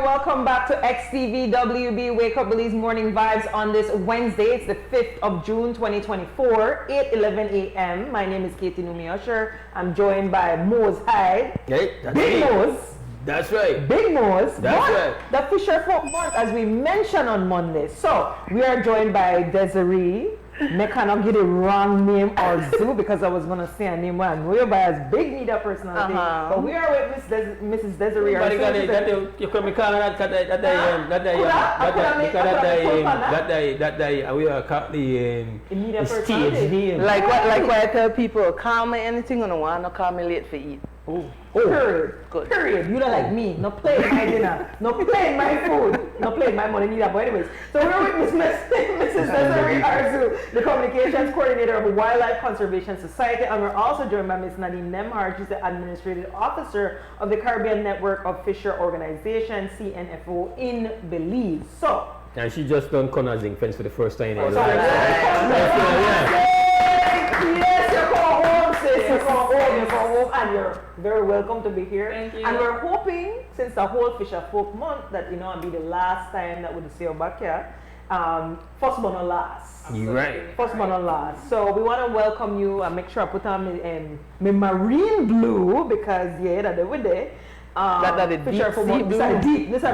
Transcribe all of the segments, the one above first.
welcome back to XTV WB Wake Up Belize Morning Vibes on this Wednesday. It's the 5th of June 2024, 8:11 a.m. My name is Katie Numi Usher. I'm joined by Mose Hyde. Hey, that's Big me. Mose. That's right. Big Mose. That's right. The Fisherfolk Month, as we mentioned on Monday. So, we are joined by Desiree. I cannot get the wrong name or Zoo because I was going to say a name one. We are by as big media personality. But we are with Mrs. Desiree. You can call that we are the stage name. Like what I tell people, call me anything on the one, not call me late for eat. Oh. Period. Good. Period. You don't like me. No play my dinner. No play my food. No play my money neither. But anyways, so we're with Mrs. Desiree Arzu, the communications coordinator of Wildlife Conservation Society, and we're also joined by Ms. Nadine Nemhard. She's the administrative officer of the Caribbean Network of Fisher Organization, CNFO, in Belize. So, and she just done cornering fence for the first time in her life. Yes, you're going home, sis. You're going home, and you're very welcome to be here. Thank you. And we're hoping, since the whole Fisherfolk Month, that it'll be the last time that we'll see you back here. First but not last. You're right. First but not last. So we want to welcome you and make sure I put on my marine blue because that they were there. That the deep sea blue. This is deep. So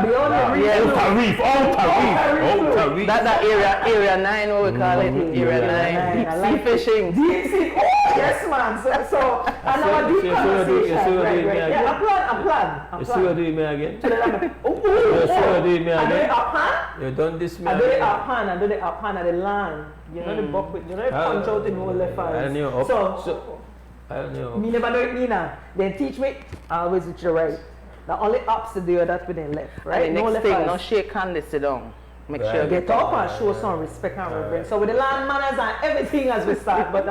beyond the reef. Tarif. That area 9, what we call it, area 9. Deep sea fishing. Deep sea. Oh, yes, man. So and our deep conversation. Right. Yeah, I'm plan. You see what doing me again? You see what doing me I do it again? up hand. You done this me I do it again? up hand. I do it up hand at the land. You know the buck with, you know the punch out in the whole left hand. I don't know. So I don't know. me never know it me now. Then teach me, I always teach you right. The only ups to do that with the left, right? And the next thing, no shake hand, sit down. Make sure you Get up and show some respect and reverence. So with the land manners and everything as we start, but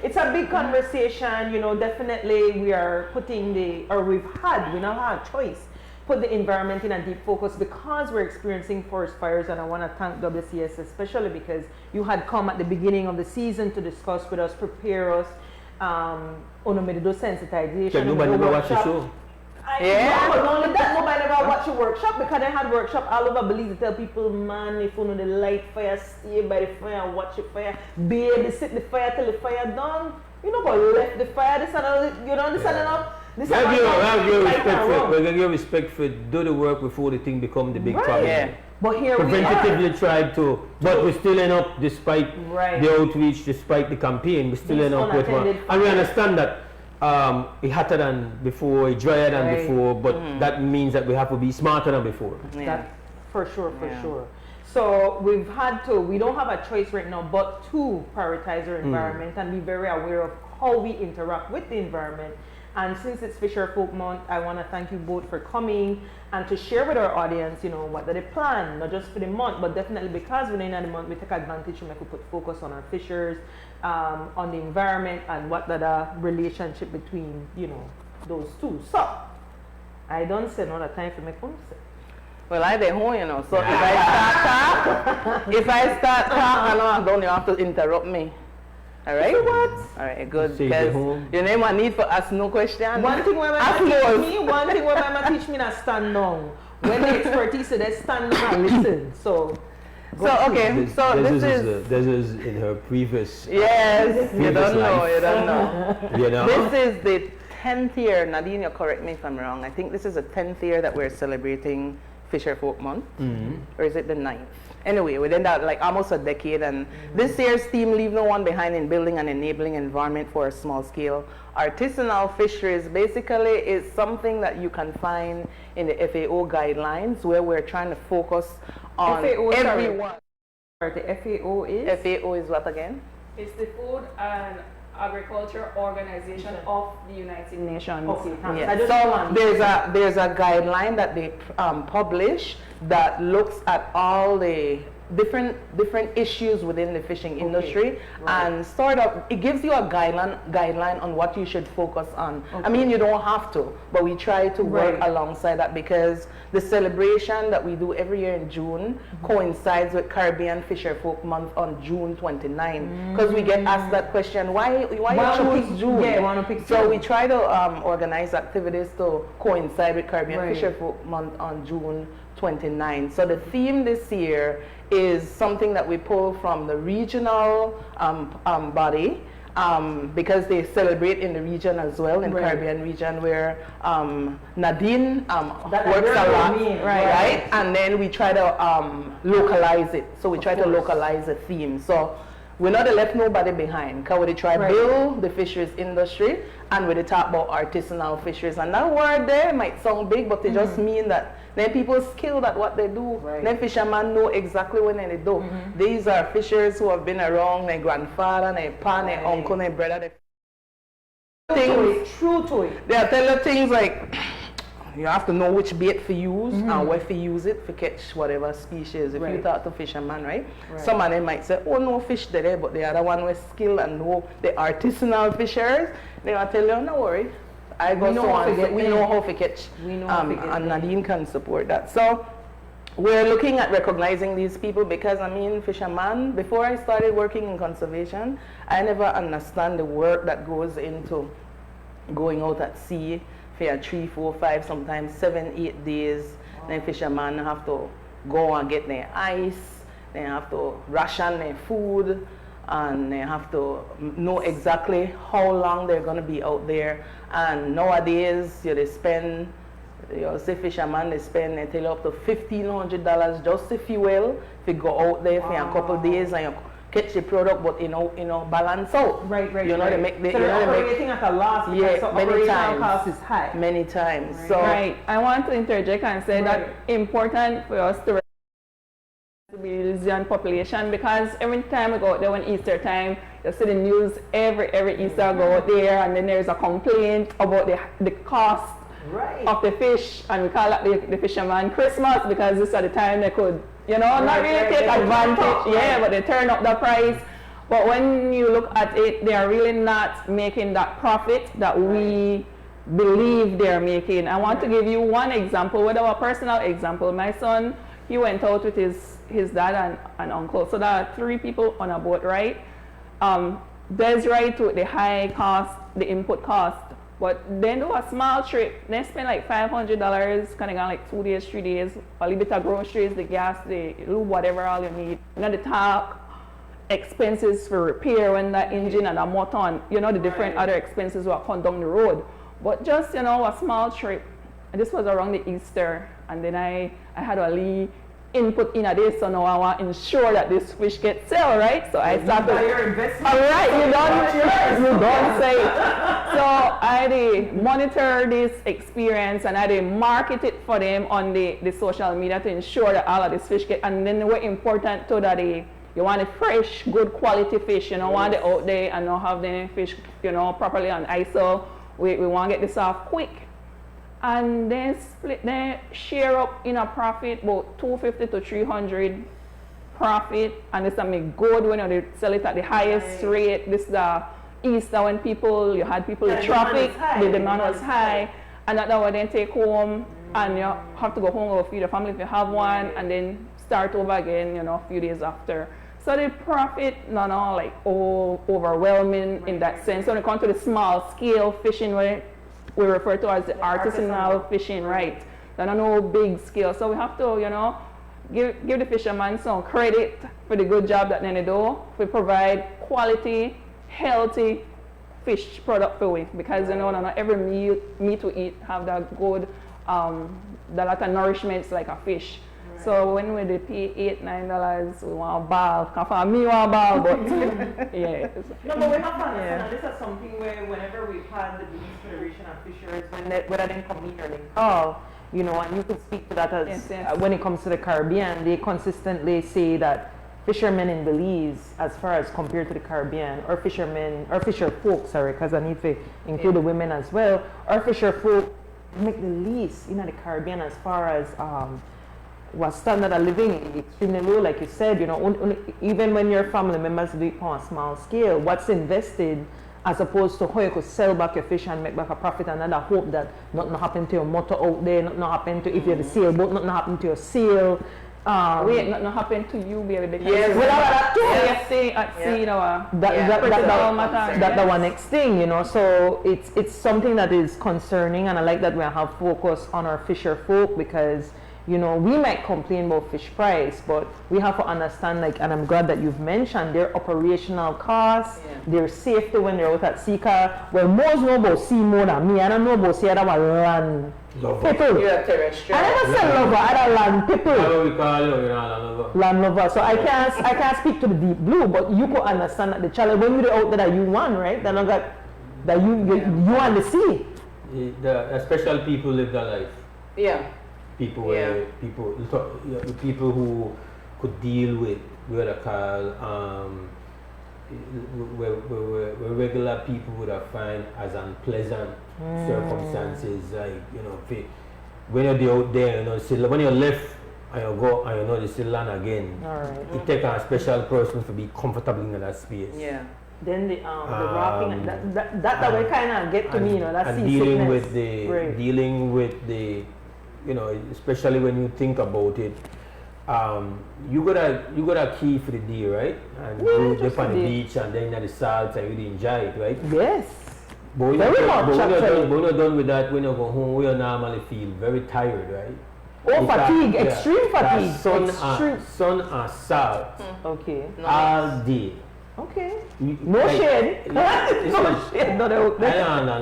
it's a big conversation, you know, definitely we are putting we now have a choice, put the environment in a deep focus because we're experiencing forest fires, and I want to thank WCS especially because you had come at the beginning of the season to discuss with us, prepare us, on the sensitization. Nobody know what you show. Yeah, but not only that, nobody never watch a workshop because they had workshop all over Belize to tell people, man, if you know the light fire, stay by the fire, watch the fire, baby, sit the fire till the fire done. You know, but left the fire, this and you don't understand enough. This we give respect for do the work before the thing become the big problem. Yeah. But here preventatively tried to, but we still end up, despite the outreach, despite the campaign, we still end up with one. And we understand that it's hotter than before, it's drier than before, but that means that we have to be smarter than before. Yeah. That, for sure. So we don't have a choice right now but to prioritize our environment and be very aware of how we interact with the environment. And since it's Fisherfolk Month, I want to thank you both for coming and to share with our audience, you know, what they plan, not just for the month, but definitely because we're in the month, we take advantage to make we put focus on our fishers, on the environment, and what the relationship between, you know, those two. So, I don't say another time for me to say. Well, I did home, you know, so if I start talking, I don't you have to interrupt me. All right? What? All right, good. Because your name I need for ask no question. One thing where my teach me to stand down. When the expertise so they stand down and listen. So okay. So this is in her previous. Yes, you don't know. You know. This is the 10th year. Nadine, you correct me if I'm wrong. I think this is the 10th year that we're celebrating Fisherfolk Month, or is it the 9th? Anyway, within that, like almost a decade, and this year's theme, Leave No One Behind in Building an Enabling Environment for Small-Scale Artisanal Fisheries, basically is something that you can find in the FAO guidelines, where we're trying to focus on everyone. The FAO is? FAO is what again? It's the Food and Agriculture Organization of the United Nations. Okay, yes. So there's a guideline that they publish that looks at all the different issues within the fishing industry, and sort of it gives you a guideline on what you should focus on. I mean, you don't have to, but we try to work alongside that, because the celebration that we do every year in June coincides with Caribbean Fisherfolk Month on June 29. Because we get asked that question, why you choose June? So we try to organize activities to coincide with Caribbean Fisherfolk Month on June 29. So the theme this year is something that we pull from the regional body, because they celebrate in the region as well, in Caribbean region, where Nadine works a lot, right? And then we try to localize it. So we try to localize the theme. So we're not left nobody behind, because we try to build the fisheries industry, and we talk about artisanal fisheries. And that word there might sound big, but it just mean that then people skilled at what they do. Then fishermen know exactly what they do. These are fishers who have been around, their grandfather, their pa, their uncle, their brother. True to it. They'll tell you things like, you have to know which bait to use and where to use it to catch whatever species. If you talk to fishermen, right? Some of them might say, oh, no fish there, but the other one was skilled and know the artisanal fishers. They will tell you, no worry. We know how to catch. And Nadine can support that. So we're looking at recognizing these people, because I mean, fishermen, before I started working in conservation, I never understand the work that goes into going out at sea for 3, 4, 5, sometimes 7, 8 days. Then fishermen have to go and get their ice, they have to ration their food, and they have to know exactly how long they're going to be out there. And nowadays, they spend, say fishermen, they tell you up to $1,500 just to fuel, if you go out there for a couple of days and you catch the product, but balance out. They make the, they're operating at a loss, because so many times cost is high. Many times. So I want to interject and say that important for us to the Belizean population, because every time we go out there when Easter time, you see the news every Easter I go out there, and then there's a complaint about the cost of the fish, and we call that the fisherman Christmas, because this is the time they could, not really take advantage, but they turn up the price. But when you look at it, they are really not making that profit that we believe they're making. I want to give you one example, with our personal example. My son, he went out with his dad and uncle. So there are 3 people on a boat, right? Desiree took the high cost, the input cost, but then do a small trip. They spend like $500, kind of gone like 2 days, 3 days, a little bit of groceries, the gas, the lube, whatever all you need. The talk, expenses for repair when the engine and the motor, and the different other expenses will come down the road. But just a small trip. And this was around the Easter, and then I had a little input in a day, so now I want to ensure that this fish gets sold, right? So I started. All right, you don't say. So I monitor this experience, and I market it for them on the social media to ensure that all of this fish get. And then what's important too, that you want a fresh, good quality fish. You don't want it out there and not have the fish, properly on ice. So we want to get this off quick. And then share up in a profit about $250 to $300 profit, and this make good when they sell it at the highest rate. This is the Easter when you had people in traffic, the demand was high, and that would then take home, and you have to go home or feed the family if you have one, and then start over again, a few days after. So the profit, overwhelming in that sense. So when it comes to the small scale fishing, where we refer to as the artisanal fishing, right? They're not no big scale. So we have to, give the fishermen some credit for the good job that they do. We provide quality, healthy fish product for we, because not every meat we eat have that good, the lot of nourishments like a fish. So when we pay $8, $9, we want a ball. For me, want a ball, but yeah. No, but we have to understand that this is something where whenever we've had the Belize Federation of Fisheries, whether they come here or they call, and you could speak to that as when it comes to the Caribbean, they consistently say that fishermen in Belize, as far as compared to the Caribbean, or fishermen, or fisherfolk, because I need to include the women as well, or fisherfolk make the least in the Caribbean as far as standard of living is extremely low, like you said, you know, even when your family members do it on a small scale, what's invested as opposed to how you could sell back your fish and make back a profit, and another hope that nothing happen to your motor out there, nothing happen to if you're the sailboat, nothing happen to your sail. Wait, nothing happen to you, baby, because yes, well, that too. Yes, see, at sea, you know, that's the one next thing, you know. So it's something that is concerning, and I like that we have focus on our fisher folk, because you know, we might complain about fish price, but we have to understand, like, and I'm glad that you've mentioned their operational costs, their safety when they're out at sea. Well, most know about sea more than me. I don't know about sea other land people. You're a terrestrial. I never say lover, other land people. How we call you, you know, land lover. So I can't speak to the deep blue, but you could understand that the challenge when you're out there that you want, right? That not got that you want the sea. The special people live their life. Yeah. People who could deal with what I call where regular people would have find as unpleasant circumstances, like, you know, when you're out there, you know, still, when you left and you go and you know you still land again. All right. It takes a special person to be comfortable in that space. Yeah. Then the rocking, that way kind of get to me, you know, that's dealing with the you know, especially when you think about it, you got a key for the day, right? And you go on the beach and then at the salt and you enjoy it, right? Yes. But when you're done with that, when you go home, we normally feel very tired, right? Oh, fatigue, extreme fatigue. Sun and salt. Okay. All day. Okay. No shade. No shade. No, I don't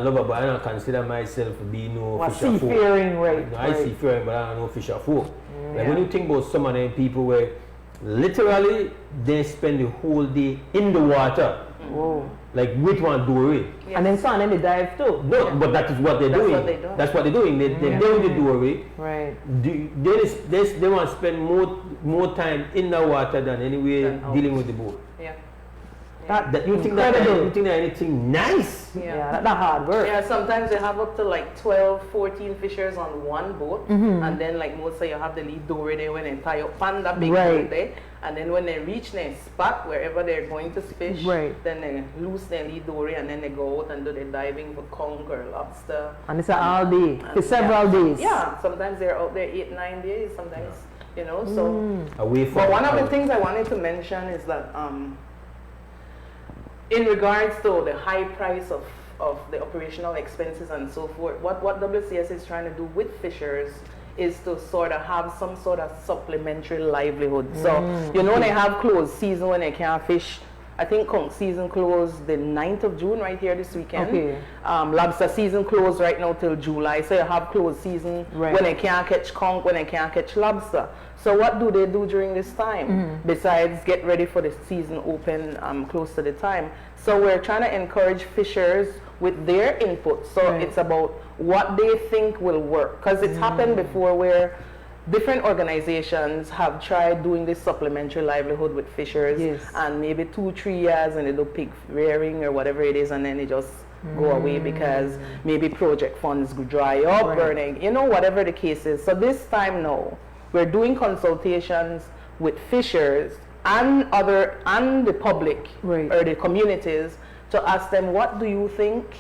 love it, but I don't consider myself to be no fisher folk. Seafaring, right? No, I seafaring, but I don't know fisher folk. Like when you think about some of them people where literally they spend the whole day in the water. Whoa. Like with one dory. Yes. And then some of them they dive too. No, but that is what they're doing. That's what they're doing. They do the dory. Right. They want to spend more time in the water than anywhere dealing with the boat. Yeah. That you think that anything nice? Yeah, that's hard work. Yeah, sometimes they have up to like 12, 14 fishers on one boat, and then like most say you have the lead dory there when they tie up panda big boat there, and then when they reach their spot wherever they're going to fish, then they loose their lead dory and then they go out and do their diving for conch or lobster. And it's all day, for several days. Yeah, sometimes they're out there 8, 9 days, sometimes, you know, so. But one of the things I wanted to mention is that in regards to the high price of the operational expenses and so forth, what WCS is trying to do with fishers is to sort of have some sort of supplementary livelihood. So, you know, when they have closed season when they can't fish, I think conch season closed the 9th of June right here this weekend. Okay. Lobster season closed right now till July. So you have closed season when they can't catch conch, when they can't catch lobster. So what do they do during this time besides get ready for the season open close to the time? So we're trying to encourage fishers with their input. So it's about what they think will work. Because it's happened before where different organizations have tried doing this supplementary livelihood with fishers and maybe 2-3 years and they do pig rearing or whatever it is, and then they just go away because maybe project funds dry up, burning, you know, whatever the case is. So this time now, we're doing consultations with fishers and the public or the communities to ask them, what do you think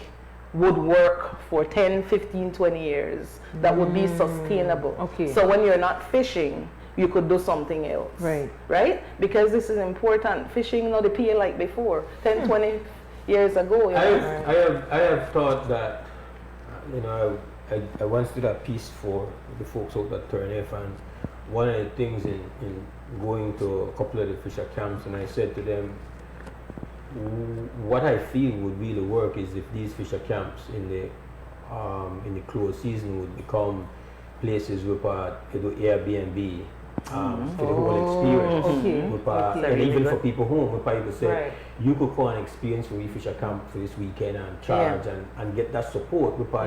would work for 10, 15, 20 years that would be sustainable? Okay. So when you're not fishing, you could do something else. Right? Because this is important. Fishing, you know, they pay like before, 10, 20 years ago. You know? I have thought that, you know, I once did a piece for the folks out at Turniff, and one of the things in going to a couple of the fisher camps, and I said to them, what I feel would really work is if these fisher camps in the closed season would become places with Airbnb for the whole experience. And even for people home, we would say you could go and experience a fisher camp for this weekend and charge and get that support. What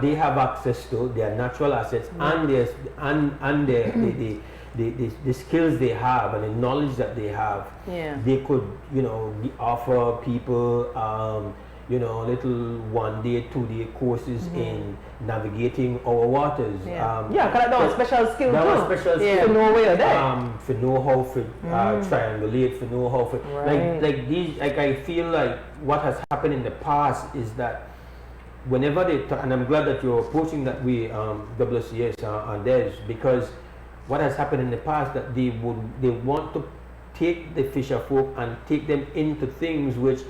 they have access to, their natural assets and the skills they have and the knowledge that they have, they could, you know, offer people little 1-day, 2-day courses in navigating our waters. Yeah, because that was special skill that too. was special skill. To know where you're there. For know how to triangulate, for know how to like these. Like I feel like what has happened in the past is that whenever they and I'm glad that you're approaching that way, WCS and theirs, because what has happened in the past that they want to take the fisher folk and take them into things which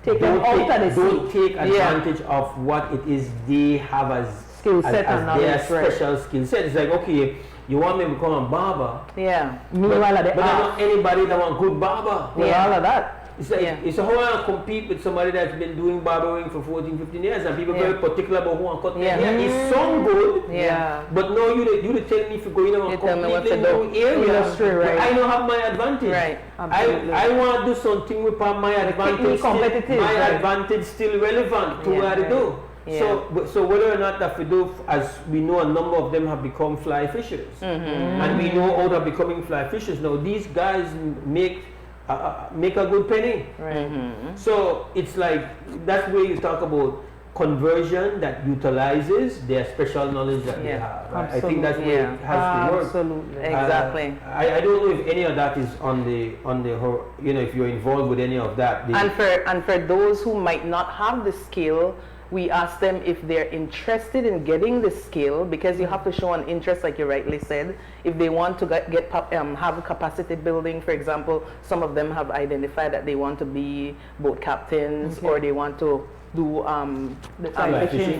don't take advantage of what it is they have as skill set and their knowledge, special skill set. It's like, okay, you want me to become a barber, meanwhile but not anybody that want good barber. All of that. It's like it's a whole lot to compete with somebody that's been doing barbering for 14, 15 years, and people very particular about who want cut their hair. It sound good, but no, you tell me if you go in a completely new area, but I don't have my advantage. Right. I want to do something with my advantage. Advantage still relevant to what I do. So whether or not that we do, as we know, a number of them have become fly fishers, and we know all are becoming fly fishers. Now these guys make a good penny. So it's like that's where you talk about conversion that utilizes their special knowledge that they have. Right? I think that's where it has to work. Absolutely, exactly. I don't know if any of that is on the if you're involved with any of that. And for those who might not have the skill, we ask them if they're interested in getting the skill, because you have to show an interest, like you rightly said. If they want to have capacity building, for example, some of them have identified that they want to be boat captains, or they want to do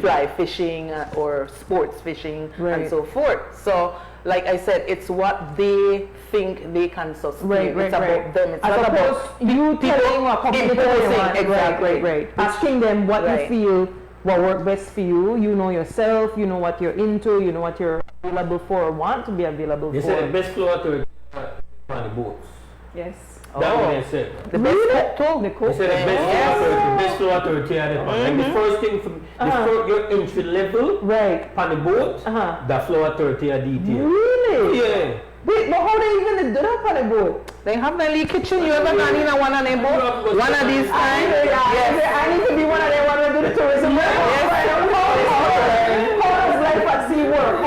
fly fishing or sports fishing and so forth. So, like I said, it's what they think they can sustain. It's about them. It's not about you telling or communicating. Exactly. Asking them what you feel, what works best for you. You know yourself. You know what you're into. You know what you're available for or want to be available for. They said the best floater on the boats. Yes. That's what they said. The best told the cook. They said the best flow authority. Like the first thing from your entry level, on the boat, the flow authority are detailed. Really? Yeah. Wait, but how they even do that on the boat? They have the little kitchen. You ever gone in one on a boat? One of these times? I need to be one of them when we do the tourism. How does life at sea work?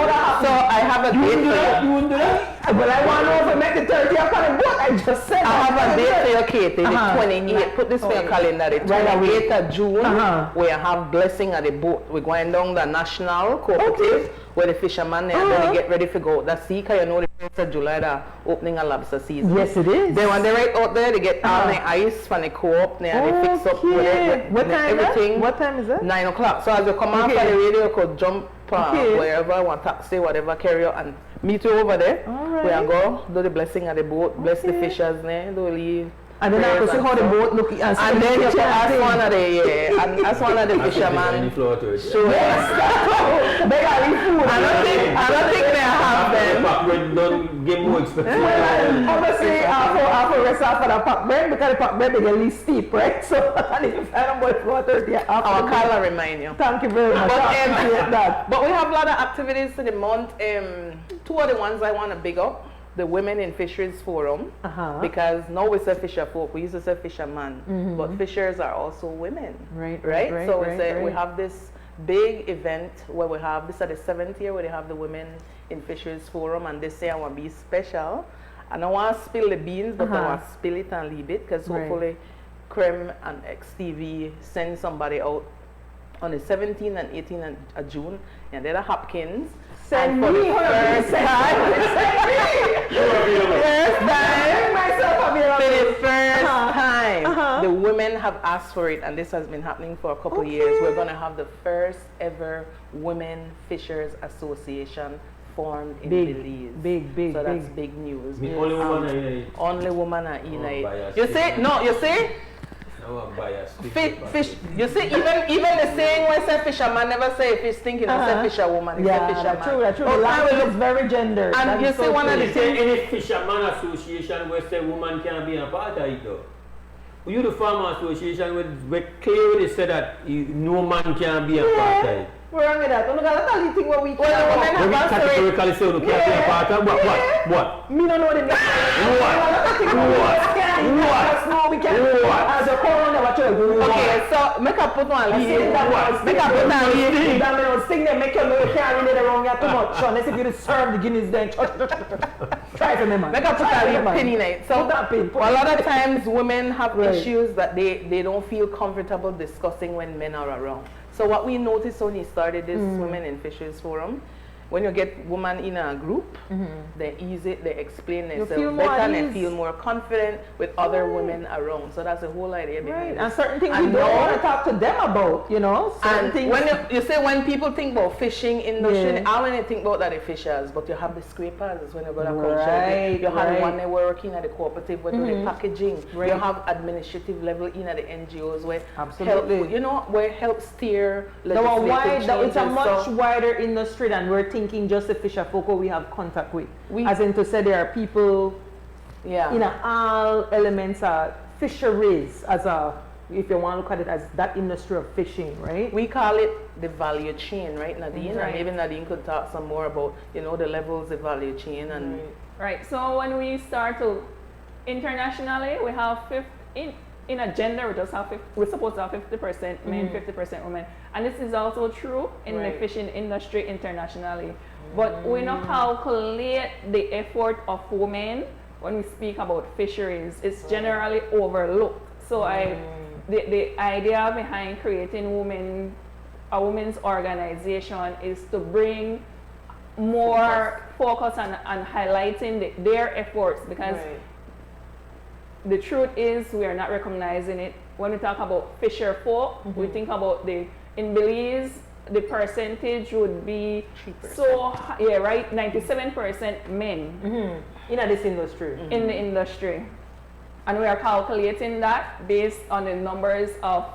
So I have a date for you. You wouldn't do that? But I want to know if I make the 30th on the boat. I just said I have a date for your Kate, the 28th. Put this for your calendar. The 28th of June, we have blessing at the boat. We're going down the national cooperative where the fishermen are going to get ready to go. That's the you know the 1st of July, the opening of lobster season. Yes, it is. Then when they're right out there, they get all the ice from the co-op. They fix up with it, what time everything. What time is that? 9 o'clock. So as you come off of the radio, you could jump wherever, one taxi, whatever, carry you and meet you over there. We are go do the blessing at the boat, bless the fishers, do leave. And then I can see how the boat look. And then you can ask one of the fishermen. Sure. I don't think they have them. Don't get more expensive. Obviously, I have rest off for the pack bread because the pack bread is a little steep, right? So I need to find out what 30 Our Carla remind you. Thank you very much. But we have a lot of activities in the month. Two of the ones I want to big up. The Women in Fisheries Forum, because now we say fisher folk, we used to say fisherman, but fishers are also women, right? So we have this big event where we have, this is the 7th year where they have the Women in Fisheries Forum, and this year I want to be special. I don't want to spill the beans, but I want to spill it and leave it, because hopefully KREM and XTV send somebody out on the 17th and 18th of June, and they're the Hopkins. Send me. For the first time, the women have asked for it, and this has been happening for a couple of years. We're going to have the first ever Women Fishers Association formed in Belize. Big. So that's big news. Only woman are in it. Only woman are in it. You see? No, you see? Fish, you see, even the saying when say fisherman never say fish thinking, say fisherwoman, say fisherman. True. The language is very gendered. And you see one of the things. Any fisherman association where say woman can't be a part of it though. You the farmer association where clearly say that no man can be a part of it. We're wrong with that. Look at that thing where we can't categorically say you can't be a part of what? Me don't know the name. What? can't just know we can't. As a corona, what you Okay, so make a put on leave. Make a put on leave. That means thing that make you know you can't really around here too much. Unless if you serve the Guinness then. Try for me, man. Make a put on leave penny night. So a lot of times women have issues that they don't feel comfortable discussing when men are around. So what we noticed when we started this Women in Fisheries Forum, when you get women in a group, they ease it, they explain themselves better, and they feel more confident with other women around. So that's the whole idea behind it. And certain things we don't want to talk to them about, you know. Certain things. When you say when people think about fishing industry, I want to think about that the fishers, but you have the scrapers when you go to culture. You have one they working at the cooperative where do the packaging. You have administrative level in at the NGOs where help, you know, where help steer legislative changes. It's a much wider industry than we're thinking just the fisherfolk we have contact with. As in to say there are people in all elements of fisheries as a, if you want to look at it as that industry of fishing, right? We call it the value chain, right, Nadine? And maybe Nadine could talk some more about, you know, the levels of value chain and so when we start to internationally, we have in a gender, we're supposed to have 50% men, 50% women. And this is also true in the fishing industry internationally. But we don't calculate the effort of women when we speak about fisheries. It's generally overlooked. So the idea behind creating a women's organization is to bring more focus on highlighting their efforts, because the truth is we are not recognizing it. When we talk about fisher folk, we think about in Belize, the percentage would be 3%. 97% men in this industry. In the industry. And we are calculating that based on the numbers of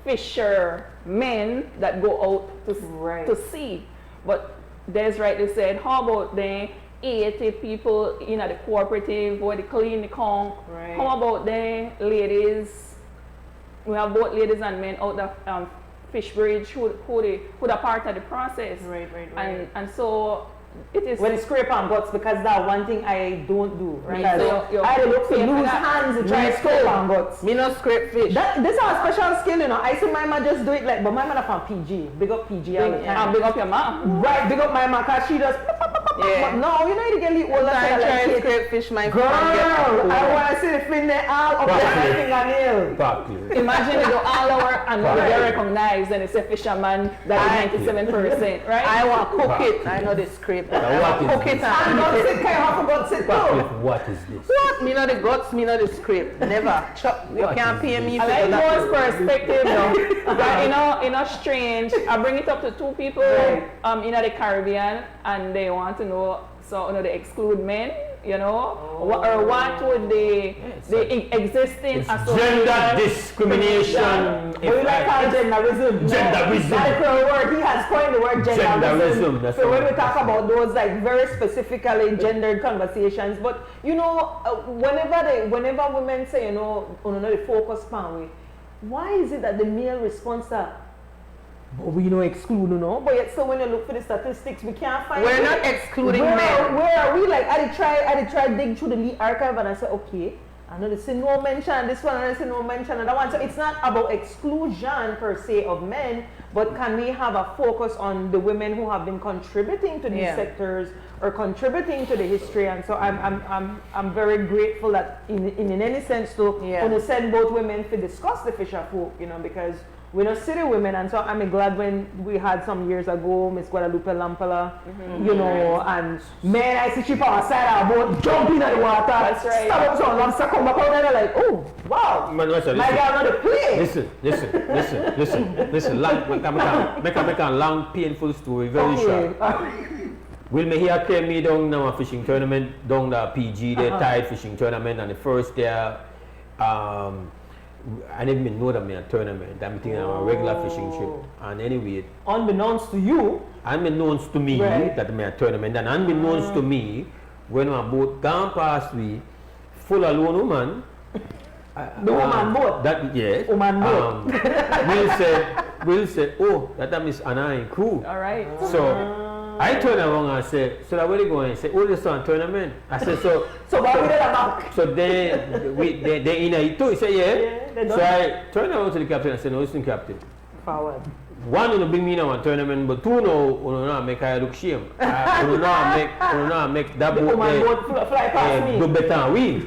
fishermen that go out to sea. But Des rightly said, how about the 80 people in the cooperative where they clean the conch? How about the ladies? We have both ladies and men out the fish bridge who are part of the process. And so it is. When scrape and guts, because that one thing I don't do. Right? I look for lose hands to try scrape and guts. Me not scrape fish. This is a special skill, you know. I see my mom just do it like, but my mom from PG. Big up PG all the time. And big up your mom. Right, big up my mom because she does. But no, you know you get the older I try to scrape fish my girl, I want to see the fin there all up there my fingernail. Imagine they do all the work and they recognize and it's a fisherman that is 97%, right? I want to cook it. I know the scrape. I want to cook it and eat it. What is this? What? Me know the guts, me know the scrape. Never. You can't pay me for that. I like Joe's perspective though. But you know, strange. I bring it up to two people in the Caribbean and they want to know, so they exclude men, you know, or what would the existing association? Gender discrimination. We like our genderism. Genderism. That's the word. He has coined the word genderism. So when we talk about those like very specifically gendered conversations, but you know, whenever women say, you know, the focus pan, why is it that the male response that? But we don't exclude, you know. But yet, so when you look for the statistics, we can't find. We're not excluding men. Where are we? Like, I try dig through the Lee archive and I say, okay, I know they say no mention this one, and they say no mention that one. So it's not about exclusion per se of men, but can we have a focus on the women who have been contributing to these sectors or contributing to the history? And so I'm very grateful that in any sense to when you send both women to discuss the fisher folk, you know, because we're not city women, and so I'm glad when we had some years ago Miss Guadalupe Lampala, you know, and men I see she on the side of the boat jump in the water. That's right. Stop up some lobster come back out and they're like, oh wow, man, listen, my girl not a play. Listen. Make a long painful story, very short. Will me here came me down now a fishing tournament, down the PG, the tide fishing tournament, and the first day I didn't even know that I'm in a tournament. I'm thinking I'm a regular fishing trip. And anyway, unbeknownst to you, unbeknownst to me that I'm in a tournament, and unbeknownst to me, when my boat gone past me, full of lone woman. The woman boat. That yes. Woman boat. We'll say, oh, that is Anna and crew. All right. So I turned around and said, so that where they going? He said, oh, this one tournament. I said, so. So what we did about? So they in it too. He said, yeah. So I turned around to the captain and said, no, listen, captain. Forward. One, you know, bring me in a tournament, but two, no, make I look shame. Make that boat fly past me. Do better than we.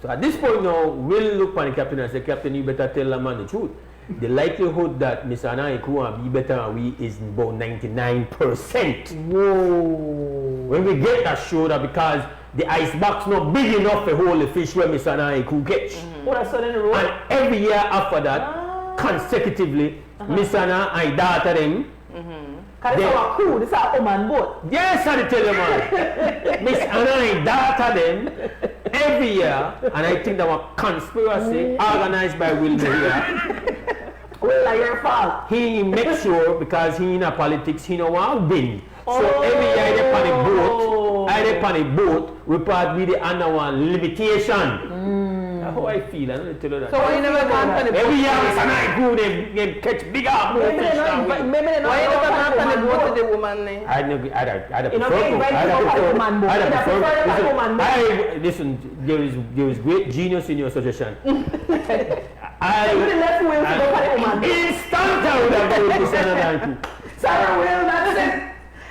So at this point now, we'll look for the captain and say, Captain, you better tell the man the truth. The likelihood that Miss Anna and crew will be better than we is about 99%. Whoa. When we get that show that because the ice box not big enough to hold the fish where Miss Anna and crew catch. Oh, that's on the road? And every year after that, consecutively, Miss Anna and daughter them. Because this is our crew, this is our Oman boat. Yes, I tell you, man. Miss Anna and daughter them every year, and I think that was conspiracy organized by Will here. Well, like your fault. He makes sure because he in a politics, he know want to win. So every year they pan a boat, we part with the under one limitation. That's how I feel. I don't tell you that. So why you never gone on the boat? Every year Miss Anna and crew they catch bigger fish than we. Why you never gone on the boat with the woman? Listen, there is great genius in your suggestion. I would have left Will to go for the Oman. Instant I would have gone to Miss Anna and crew. Sorry, Will, that's it.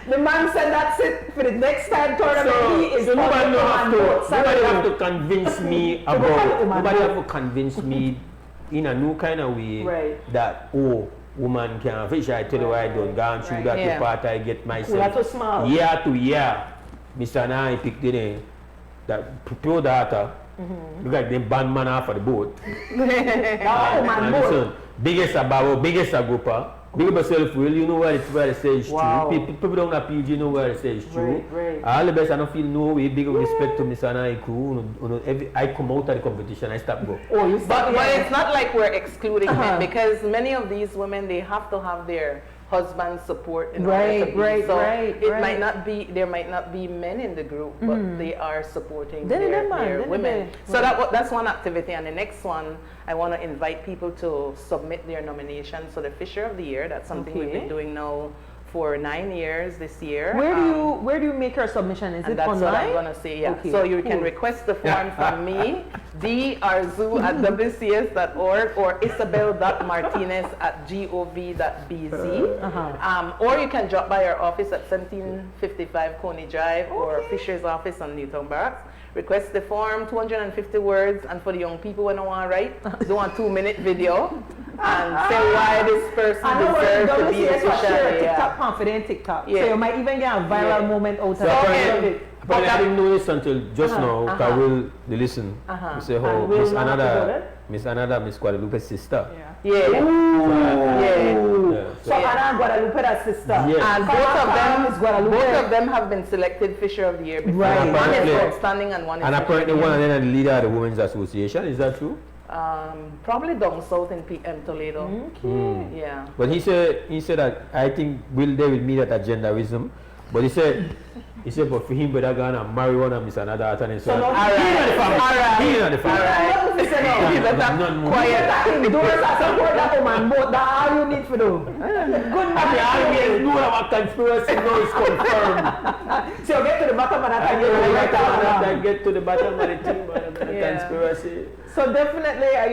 The man said that's it for the next time tournament. So, he is so nobody have to convince me about. Nobody have to convince me in a new kind of way that woman can fish. I tell you why I don't go through that part. I get myself so smart. Year to year. Mr. and I picked in that pure data. Look at them band man off of the boat. Listen, biggest a barrow, biggest a grouper. Big up yourself, Will. You know where it says true. People don't appeal, you know where it says true. All the best, I don't feel no way. Big respect to Miss Anna and crew. I come out of the competition, I stop go. But it's not like we're excluding men because many of these women, they have to have their husband's support in order to be. It might not be, there might not be men in the group, but they are supporting their women. So that's one activity. And the next one, I want to invite people to submit their nominations. So the Fisher of the Year, that's something we've been doing now for 9 years this year. Where do you make your submission? Is it that's online? What I'm going to say, yeah. So you can request the form from me, drzu@wcs.org or isabel.martinez@gov.bz. Or you can drop by our office at 1755 Coney Drive or Fisher's office on Newtown Barracks. Request the form, 250 words, and for the young people when I want to write, do a 2-minute video and say why this person deserves to be the fisher. TikTok confident TikTok. So you might even get a viral moment out of it. But I didn't know this until just now. I will listen. You say, oh, Miss Guadalupe's sister. So Anna Guadalupe's sister. And both of them have been selected Fisher of the Year before. One is outstanding and one is. And apparently one of them is the leader of the Women's Association. Is that true? Probably down south in PM Toledo. Yeah. But he said that I think they will meet at agendaism. But he said, but for him, better go and marry one of Miss Anna daughter and so on. He's not the family. Quiet. Doors are support that woman, but that's all you need to do. Good man. The audience know about conspiracy, no it's confirmed. So get to the bottom of that and get to the bottom of the thing, conspiracy. So definitely, I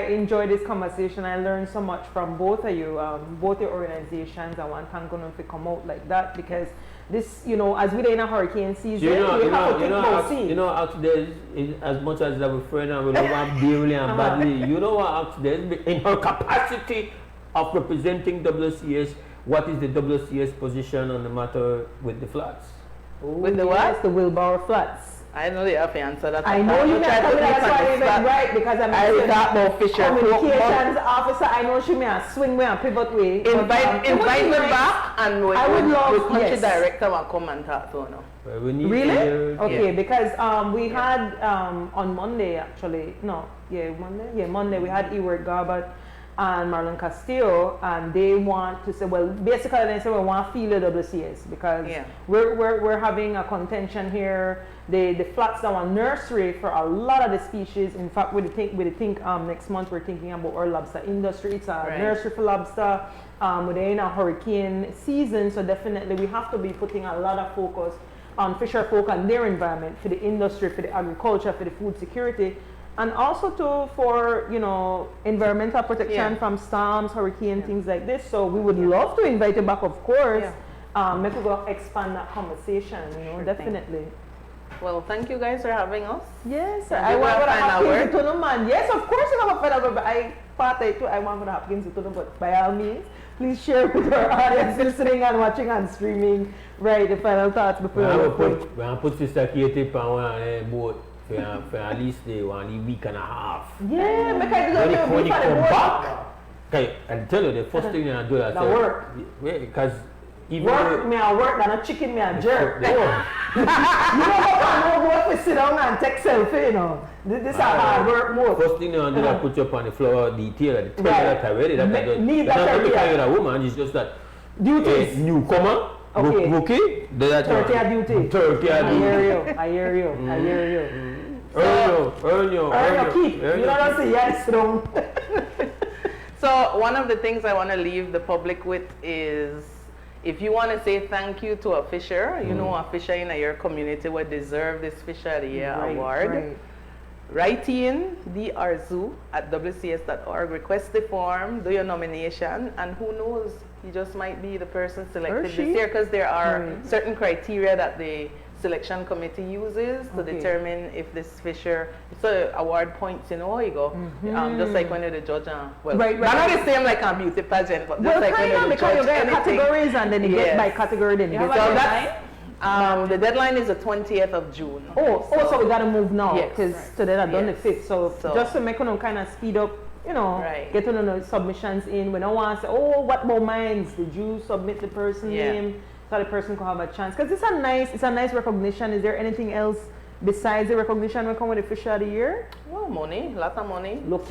enjoy this conversation. I learned so much from both of you, both your organizations. I want to thank you for come out like that because this, as we're in a hurricane season, we have to think about sea. As much as our friend and we love her dearly and badly, you know what in her capacity of representing WCS, what is the WCS position on the matter with the floods? With the what? The Wilbur floods. I know the answer that. I know you try to that's why I even right because I'm a communications officer. I know she may have swing way and pivot way. Invite me back and I would love country director will come and talk to her. Really? Okay, because we had on Monday actually. Monday we had Ewart Garbutt and Marlon Castillo, and they want to say, well, basically they say we want to feel the WCS because we're having a contention here. The flats that are nursery for a lot of the species. In fact, we think next month we're thinking about our lobster industry. It's a nursery for lobster. We're in a hurricane season, so definitely we have to be putting a lot of focus on fisherfolk and their environment for the industry, for the agriculture, for the food security. And also for, you know, environmental protection from storms, hurricane, things like this. So we would love to invite you back, of course. Maybe we'll expand that conversation, you know, definitely. Well, thank you guys for having us. Yes, I want to have to man. Yes, of course you have a final word, but I part it too. I want to have to know, but by all means, please share with our audience listening and watching and streaming. Right, the final thoughts before we put Sister Katie on a boat. For at least one week and a half. Yeah, because when you come back, okay, I'll tell you the first thing I do is work. Because even work, me I work, and a chicken me a jerk. You know what? We sit down and take selfie, you know. This is a hard work mode. First thing you do is put you up on the floor detail at the that already. That's not because you're a woman, it's just that duties. Newcomer. Okay. Rookie, 30 a duty. 30 a duty. I hear you. Earn your keep. You know what I'm saying? Yes, strong. So one of the things I want to leave the public with is, if you want to say thank you to a fisher, you know a fisher in your community would deserve this Fisher of the Year award. Write in drzu@wcs.org, request the form, do your nomination, and who knows, you just might be the person selected this year, because there are certain criteria that the selection committee uses to determine if this fisher, so award points, you know how you go, just like when you're the judge, well, not the same like a beauty pageant, but just like when you're the judge, you get categories and then you get by category, then you get so that's, the deadline is the 20th of June. So we got to move now, because today I've done the 5th, so just to make them kind of speed up, you know, get to know the submissions in. We don't want to say, oh, what about mines? Did you submit the person's name so the person could have a chance? Because it's a nice recognition. Is there anything else besides the recognition we come with the Fisher of the Year? Well, money, lots of money. It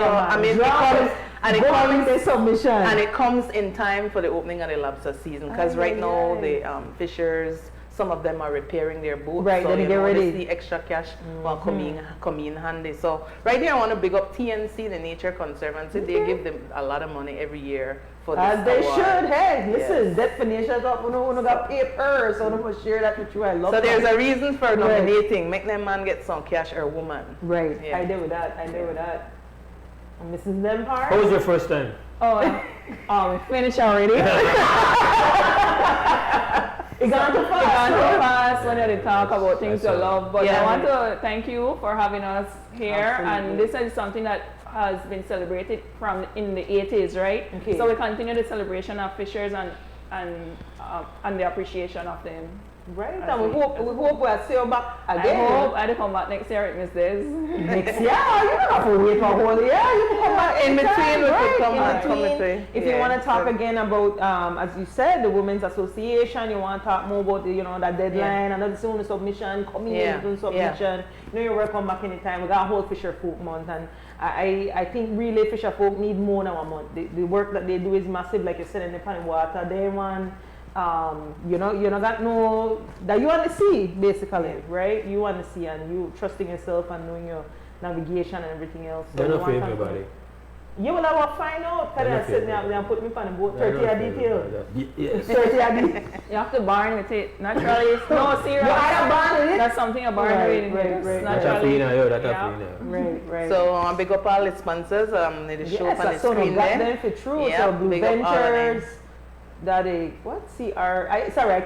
comes in time for the opening of the lobster season, because right now the fishers, some of them are repairing their boats, so then you get ready. the extra cash will come in handy. So right here I want to big up TNC, the Nature Conservancy. They give them a lot of money every year for this As they award. should. Hey, listen, definitions of we got paper, so we must share that with you. I love so there's a reason for nominating. Make them man get some cash or woman. Right. I did with that. Mrs. Lempart? How was your first time? We finished already. It got too fast. When they talk about things you love. But I want to thank you for having us here. And this is something that has been celebrated from in the 80s, right? So we continue the celebration of fishers and the appreciation of them. Right, and we hope we'll see you back again. I hope I'll come back next year with Miss Days. Next year? You don't have to wait for a whole year. You can come back in between. If you want to talk again about, as you said, the Women's Association, you want to talk more about the, that deadline, another soon submission, coming in doing submission. You know, you're welcome back anytime. We got a whole Fisherfolk Month, and I think really Fisherfolk need more than 1 month. The work that they do is massive, like you said, in the pan water. They want you got no that you want to see basically, right? You want to see, and you trusting yourself and knowing your navigation and everything else. So they're not for everybody. You will have to find out. Can I sit there and put me on the boat? 30 a detail. Yes. 30 a detail. You have to barn with it. Naturally, no, serious. You are a barn with it? That's something a barn with. Right. Naturally. Right. So big up all the sponsors. The show on the screen there. So Blue Ventures. That I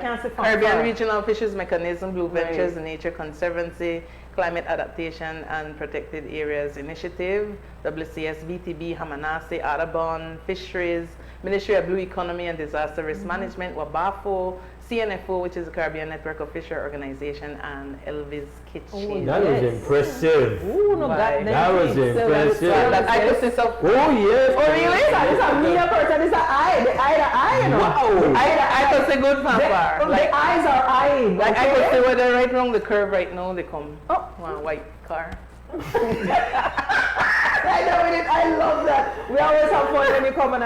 can't say Caribbean Regional Fisheries Mechanism, Blue Ventures, the Nature Conservancy, Climate Adaptation and Protected Areas Initiative, WCS, VTB, Hamanase, Audubon, Fisheries, Ministry of Blue Economy and Disaster Risk Management, WABAFO, CNFO, which is the Caribbean Network of Fisher Organization, and Elvis Kitchen. That was impressive. That was impressive. Oh yes. Oh really? This is a media person. This is an eye. The eye, you know. Wow. I could say good fanfare. The eyes are eyeing. Like I could say whether right wrong the curve right now they come. One white car. I love that. We always have fun when you come and